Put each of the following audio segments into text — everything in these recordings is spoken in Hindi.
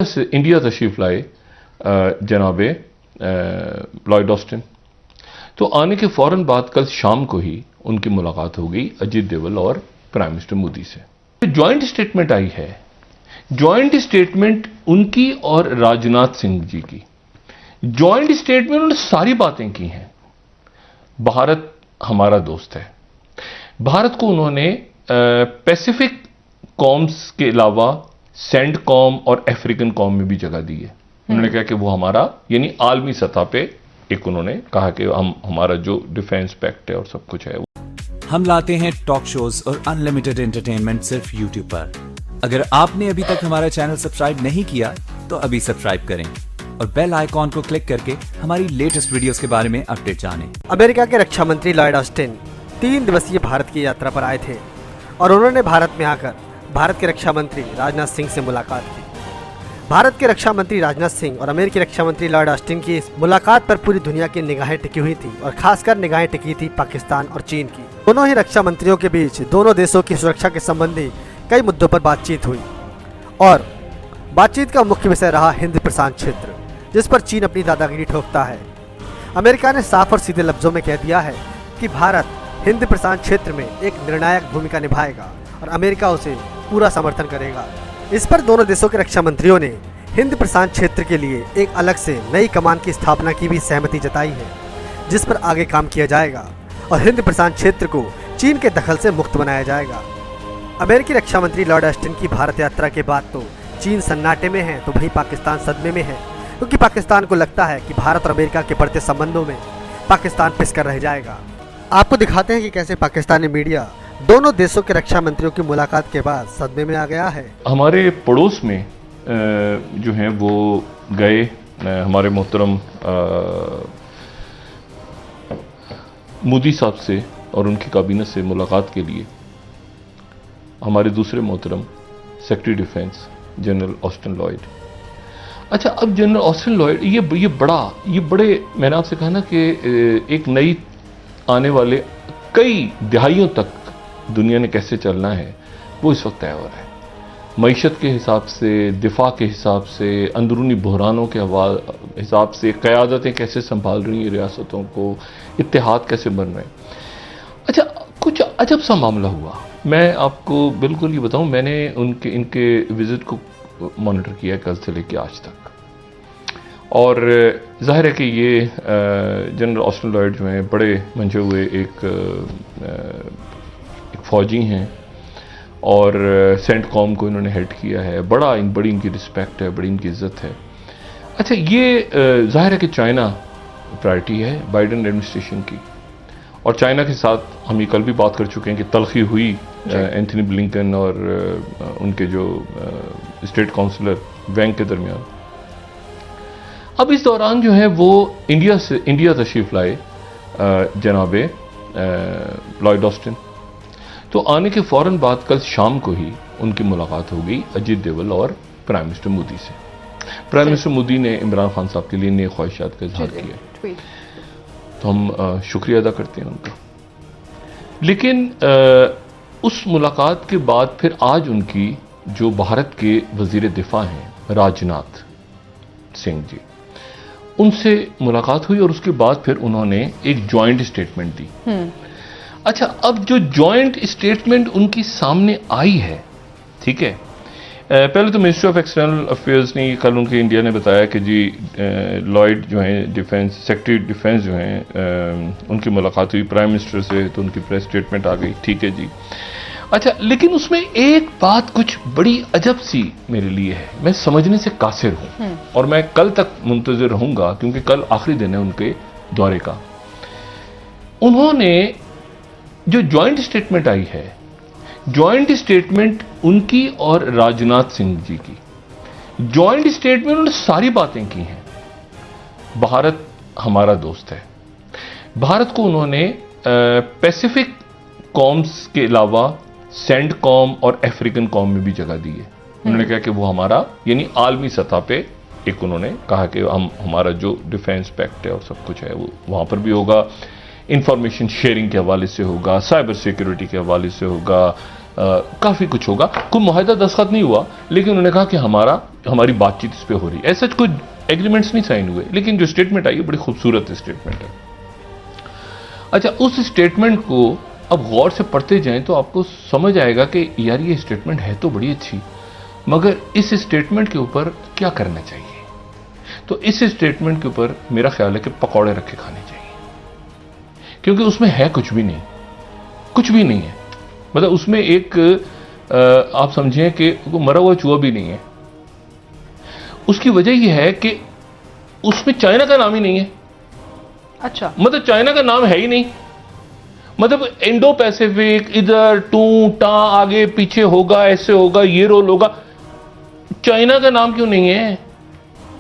इंडिया तशरीफ लाए जनाबे लॉयड ऑस्टिन। तो आने के फौरन बाद कल शाम को ही उनकी मुलाकात हो गई अजीत डोभाल और प्राइम मिनिस्टर मोदी से। ज्वाइंट स्टेटमेंट आई है, ज्वाइंट स्टेटमेंट उनकी और राजनाथ सिंह जी की। ज्वाइंट स्टेटमेंट उन्होंने सारी बातें की हैं। भारत हमारा दोस्त है। भारत को उन्होंने पैसिफिक कॉम्स के अलावा सेंडकॉम और अफ्रीकन कॉम में भी जगह दी है। उन्होंने कहा कि वो हमारा यानी आलमी सतह पे एक उन्होंने कहा कि हमारा जो डिफेंस पैक्ट है और सब कुछ है। हम लाते हैं टॉक शोज और अनलिमिटेड एंटरटेनमेंट सिर्फ यूट्यूब पर। अगर आपने अभी तक हमारा चैनल सब्सक्राइब नहीं किया तो अभी सब्सक्राइब करें और बेल आइकॉन को क्लिक करके हमारी लेटेस्ट वीडियोस के बारे में अपडेट जानें। अमेरिका के रक्षा मंत्री लॉयड ऑस्टिन 3 दिवसीय भारत की यात्रा पर आए थे और उन्होंने भारत में आकर भारत के रक्षा मंत्री राजनाथ सिंह से मुलाकात की। भारत के रक्षा मंत्री राजनाथ सिंह और अमेरिकी रक्षा मंत्री लॉयड ऑस्टिन की इस मुलाकात पर पूरी दुनिया की निगाहें टिकी हुई थी और खासकर निगाहें टिकी थी पाकिस्तान और चीन की। दोनों ही रक्षा मंत्रियों के बीच दोनों देशों की सुरक्षा के संबंधी कई मुद्दों पर बातचीत हुई और बातचीत का मुख्य विषय रहा हिंद प्रशांत क्षेत्र, जिस पर चीन अपनी दादागिरी ठोकता है। अमेरिका ने साफ और सीधे लफ्जों में कह दिया है कि भारत हिंद प्रशांत क्षेत्र में एक निर्णायक भूमिका निभाएगा और अमेरिका उसे पूरा समर्थन करेगा। इस पर दोनों देशों के रक्षा मंत्रियों ने हिंद प्रशांत क्षेत्र के लिए एक अलग से नई कमान की स्थापना की भी सहमति जताई है, जिस पर आगे काम किया जाएगा और हिंद प्रशांत क्षेत्र को चीन के दखल से मुक्त बनाया जाएगा। अमेरिकी रक्षा मंत्री लॉयड ऑस्टिन की भारत यात्रा के बाद तो चीन सन्नाटे में है तो वहीं पाकिस्तान सदमे में है, क्योंकि पाकिस्तान को लगता है कि भारत और अमेरिका के बढ़ते संबंधों में पाकिस्तान पिस कर रह जाएगा। आपको दिखाते हैं कि कैसे पाकिस्तानी मीडिया दोनों देशों के रक्षा मंत्रियों की मुलाकात के बाद सदमे में आ गया है। हमारे पड़ोस में जो हैं वो गए हमारे मोहतरम मोदी साहब से और उनकी काबीना से मुलाकात के लिए हमारे दूसरे मोहतरम secretary defence general Austin Lloyd. अच्छा, अब जनरल ऑस्टिन लॉयड ये बड़े मैंने आपसे कहा ना कि एक नई आने वाले कई दिहाइयों तक दुनिया ने कैसे चलना है वो इस वक्त तय हो रहा है। मईशत के हिसाब से, दिफा के हिसाब से, अंदरूनी बहरानों के हिसाब से, क़यादतें कैसे संभाल रही हैं रियासतों को, इत्तेहाद कैसे बन रहे हैं। अच्छा, कुछ अजब सा मामला हुआ। मैं आपको बिल्कुल ये बताऊं, मैंने इनके विजिट को मॉनिटर किया कल से लेकर आज तक, और जाहिर है कि ये जनरल ऑस्टिन लॉयड जो हैं बड़े मंजे हुए एक फौजी हैं और सेंटकॉम को इन्होंने हेड किया है। बड़ी इनकी रिस्पेक्ट है, बड़ी इनकी इज्जत है। अच्छा, ये जाहिर है कि चाइना प्रायोरिटी है बाइडेन एडमिनिस्ट्रेशन की, और चाइना के साथ हम ये कल भी बात कर चुके हैं कि तलखी हुई एंथनी ब्लिंकन और उनके जो स्टेट काउंसलर वैंग के दरमियान। अब इस दौरान जो है वो इंडिया तशरीफ लाए जनाबे लॉयड ऑस्टिन। तो आने के फौरन बाद कल शाम को ही उनकी मुलाकात हो गई अजीत डोभाल और प्राइम मिनिस्टर मोदी से। प्राइम मिनिस्टर मोदी ने इमरान खान साहब के लिए नए ख्वाहिशात का इजहार किया, तो हम शुक्रिया अदा करते हैं उनका। लेकिन उस मुलाकात के बाद फिर आज उनकी जो भारत के वजीर दिफा हैं राजनाथ सिंह जी, उनसे मुलाकात हुई और उसके बाद फिर उन्होंने एक ज्वाइंट स्टेटमेंट दी। अच्छा, अब जो ज्वाइंट स्टेटमेंट उनकी सामने आई है, ठीक है, पहले तो मिनिस्ट्री ऑफ एक्सटर्नल अफेयर्स ने कल उनके इंडिया ने बताया कि जी लॉयड जो हैं डिफेंस सेक्रेटरी डिफेंस जो हैं उनकी मुलाकात हुई प्राइम मिनिस्टर से, तो उनकी प्रेस स्टेटमेंट आ गई, ठीक है जी। अच्छा, लेकिन उसमें एक बात कुछ बड़ी अजब सी मेरे लिए है, मैं समझने से कासिर हूं और मैं कल तक मुंतजिर रहूंगा क्योंकि कल आखिरी दिन है उनके दौरे का। उन्होंने जो ज्वाइंट स्टेटमेंट आई है, ज्वाइंट स्टेटमेंट उनकी और राजनाथ सिंह जी की। ज्वाइंट स्टेटमेंट उन्होंने सारी बातें की हैं। भारत हमारा दोस्त है। भारत को उन्होंने पैसिफिक कॉम्स के अलावा सेंडकॉम और अफ्रीकन कॉम में भी जगह दी है। उन्होंने कहा कि वो हमारा यानी आलमी सतह पे एक उन्होंने कहा कि हमारा जो डिफेंस पैक्ट है और सब कुछ है वो वहां पर भी होगा, इंफॉर्मेशन शेयरिंग के हवाले से होगा, साइबर सिक्योरिटी के हवाले से होगा, काफ़ी कुछ होगा। कोई मुआहदा दस्तखत नहीं हुआ, लेकिन उन्होंने कहा कि हमारा हमारी बातचीत इस पे हो रही है। ऐसा कोई एग्रीमेंट्स नहीं साइन हुए, लेकिन जो स्टेटमेंट आई है बड़ी खूबसूरत स्टेटमेंट है। अच्छा, उस स्टेटमेंट को अब गौर से पढ़ते जाएं तो आपको समझ आएगा कि यार ये स्टेटमेंट है तो बड़ी अच्छी, मगर इस स्टेटमेंट के ऊपर क्या करना चाहिए। तो इस स्टेटमेंट के ऊपर मेरा ख्याल है कि पकौड़े रख के खाने चाहिए, क्योंकि उसमें है कुछ भी नहीं, कुछ भी नहीं है। मतलब उसमें एक आप समझें कि मरा हुआ चूहा भी नहीं है। उसकी वजह यह है कि उसमें चाइना का नाम ही नहीं है। अच्छा, मतलब चाइना का नाम है ही नहीं। मतलब इंडो पैसिफिक, इधर टू टा आगे पीछे होगा, ऐसे होगा, ये रोल होगा, चाइना का नाम क्यों नहीं है?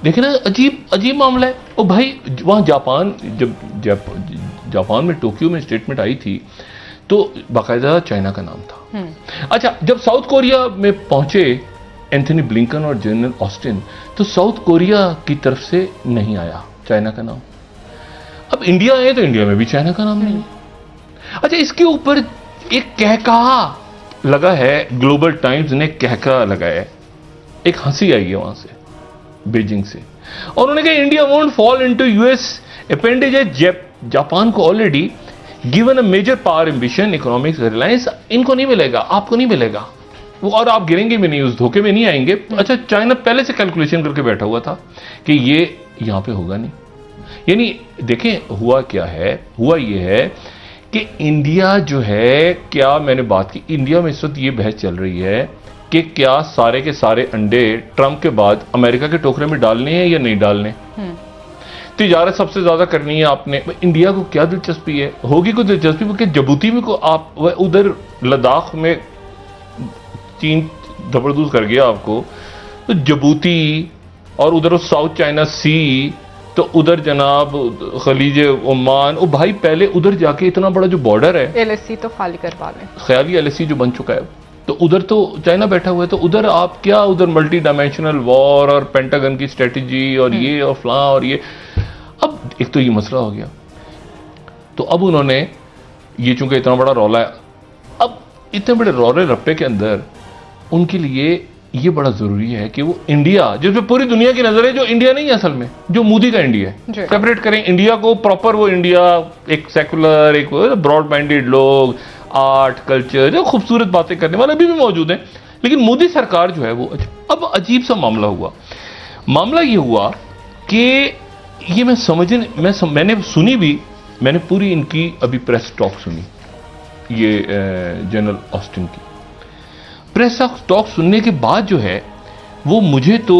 देखिए ना, अजीब अजीब मामला है। ओ भाई, वहां जापान, जब जापान में टोक्यो में स्टेटमेंट आई थी तो बाकायदा चाइना का नाम था। अच्छा, जब साउथ कोरिया में पहुंचे एंथनी ब्लिंकन और जनरल ऑस्टिन, तो साउथ कोरिया की तरफ से नहीं आया चाइना का नाम। अब इंडिया आए तो इंडिया में भी चाइना का नाम नहीं है। अच्छा, इसके ऊपर एक कहकहा लगा है, ग्लोबल टाइम्स ने कहकहा लगाया है, एक हंसी आई है वहां से, बीजिंग से, और उन्होंने कहा India won't fall into US appendage. Japan को already given a major power ambition, economic reliance, इनको नहीं मिलेगा, आपको नहीं मिलेगा वो, और आप गिरेंगे भी नहीं, उस धोखे में नहीं आएंगे। अच्छा, चाइना पहले से कैलकुलेशन करके बैठा हुआ था कि ये यहां पे होगा नहीं। यानी देखें हुआ क्या है, हुआ ये है कि इंडिया जो है, क्या मैंने बात की, इंडिया में इस वक्त ये बहस चल रही है कि क्या सारे के सारे अंडे ट्रंप के बाद अमेरिका के टोकरे में डालने हैं या नहीं डालने। तिजारत सबसे ज्यादा करनी है आपने, इंडिया को क्या दिलचस्पी है, होगी कोई दिलचस्पी, क्योंकि जबूती में को आप उधर लद्दाख में चीन जबरदस्त कर गया आपको, तो जबूती और उधर साउथ चाइना सी, तो उधर जनाब खलीज ओमान, ओ भाई पहले उधर जाके इतना बड़ा जो बॉर्डर है, एलएसी तो खाली करवा लें, ख्याली एलएसी जो बन चुका है, तो उधर तो चाइना बैठा हुआ है, तो उधर आप क्या, उधर मल्टी डायमेंशनल वॉर और पेंटागन की स्ट्रेटेजी और ये और फ्ला और ये। अब एक तो ये मसला हो गया, तो अब उन्होंने ये चूंकि इतना बड़ा रौला है, अब इतने बड़े रौले रप्पे के अंदर उनके लिए ये बड़ा जरूरी है कि वो इंडिया, जिसमें पूरी दुनिया की नजर है, जो इंडिया नहीं है असल में, जो मोदी का इंडिया है, सेपरेट करें इंडिया को प्रॉपर, वो इंडिया एक सेकुलर, एक ब्रॉड माइंडेड लोग, आर्ट कल्चर, जो खूबसूरत बातें करने वाले अभी भी मौजूद हैं, लेकिन मोदी सरकार जो है वो। अब अजीब सा मामला हुआ, मामला ये हुआ कि ये मैंने सुनी भी, मैंने पूरी इनकी अभी प्रेस टॉक सुनी, ये जनरल ऑस्टिन की प्रेस टॉक सुनने के बाद जो है वो मुझे तो,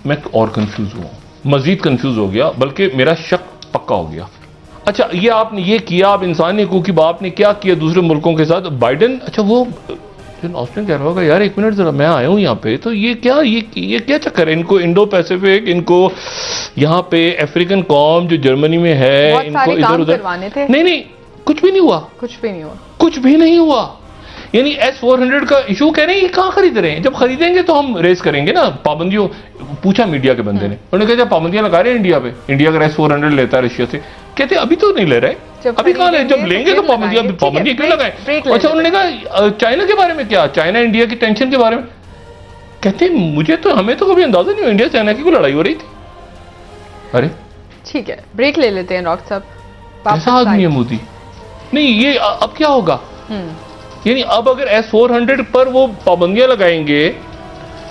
मैं और कंफ्यूज हुआ, मजीद कंफ्यूज हो गया, बल्कि मेरा शक पक्का हो गया। अच्छा, ये आपने ये किया, आप इंसानी हकूक की बात ने क्या किया दूसरे मुल्कों के साथ, बाइडेन, अच्छा वो ऑस्टिन कह रहा होगा यार एक मिनट जरा, मैं आया हूं यहाँ पे, तो ये क्या चक्कर है, इनको इंडो पैसिफिक, इनको यहाँ पे अफ्रीकन कौम जो जर्मनी में है, इनको इधर उधर, नहीं कुछ भी नहीं हुआ, कुछ भी नहीं हुआ। यानी S-400 का इशू कह रहे हैं, ये कहां खरीद रहे हैं, जब खरीदेंगे तो हम रेस करेंगे ना पाबंदियों। पूछा मीडिया के बंदे ने, उन्होंने कहा पाबंदियां लगा रहे हैं इंडिया पे, इंडिया अगर S-400 लेता है रशिया से, कहते अभी तो नहीं ले रहे, अभी कहां ले, जब लेंगे तो पाबंदियां क्यों लगाएं। अच्छा, उन्होंने कहा चाइना के बारे में क्या, चाइना इंडिया की टेंशन के बारे में, कहते मुझे तो, हमें तो कभी अंदाजा नहीं हुआ इंडिया चाइना की कोई लड़ाई हो रही थी। अरे ठीक है, ब्रेक ले लेते हैं डॉक्टर साहब। कैसा आदमी है मोदी, नहीं ये अब क्या होगा, यानी अब अगर S-400 पर वो पाबंदियां लगाएंगे,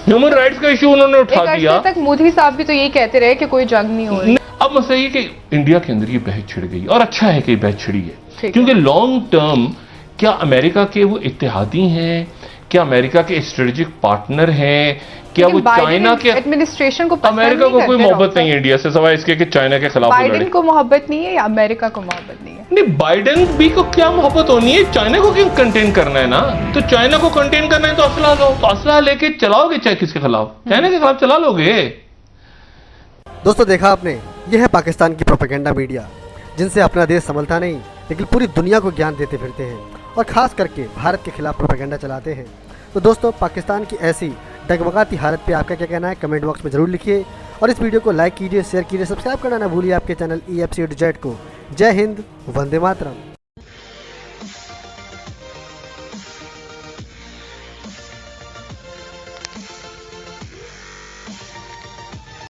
ह्यूमन राइट्स का इशू उन्होंने उठा दिया। तक मोदी साहब भी तो यही कहते रहे कि कोई जंग नहीं हो रही। अब मसला ये कि इंडिया के अंदर ये बहस छिड़ गई, और अच्छा है कि बहस छिड़ी है, क्योंकि लॉन्ग टर्म क्या अमेरिका के वो इत्तेहादी हैं, क्या अमेरिका के स्ट्रेटेजिक पार्टनर हैं, क्या वो चाइना के एडमिनिस्ट्रेशन को, अमेरिका को कोई मोहब्बत नहीं है इंडिया से, सिवाय इसके कि चाइना के खिलाफ लड़े। बाइडेन को मोहब्बत नहीं है या अमेरिका को मोहब्बत नहीं है? नहीं, बाइडेन भी को क्या मोहब्बत होनी है, चाइना को क्यों कंटेन करना है ना, तो चाइना को कंटेन करना है तो असला लो, तो असला लेके चलाओगे, चाहे किसके खिलाफ, चाइना के खिलाफ चला लोगे। दोस्तों देखा आपने, यह है पाकिस्तान की प्रोपेगेंडा मीडिया, जिनसे अपना देश संभलता नहीं, लेकिन पूरी दुनिया को ज्ञान देते फिरते हैं, और खास करके भारत के खिलाफ प्रोपेगेंडा चलाते हैं। तो दोस्तों, पाकिस्तान की ऐसी डगमगाती हालत पे आपका क्या कहना है, कमेंट बॉक्स में जरूर लिखिए, और इस वीडियो को लाइक कीजिए, शेयर कीजिए, सब्सक्राइब करना ना भूलिए आपके चैनल EFC को। जय हिंद, वंदे मातरम।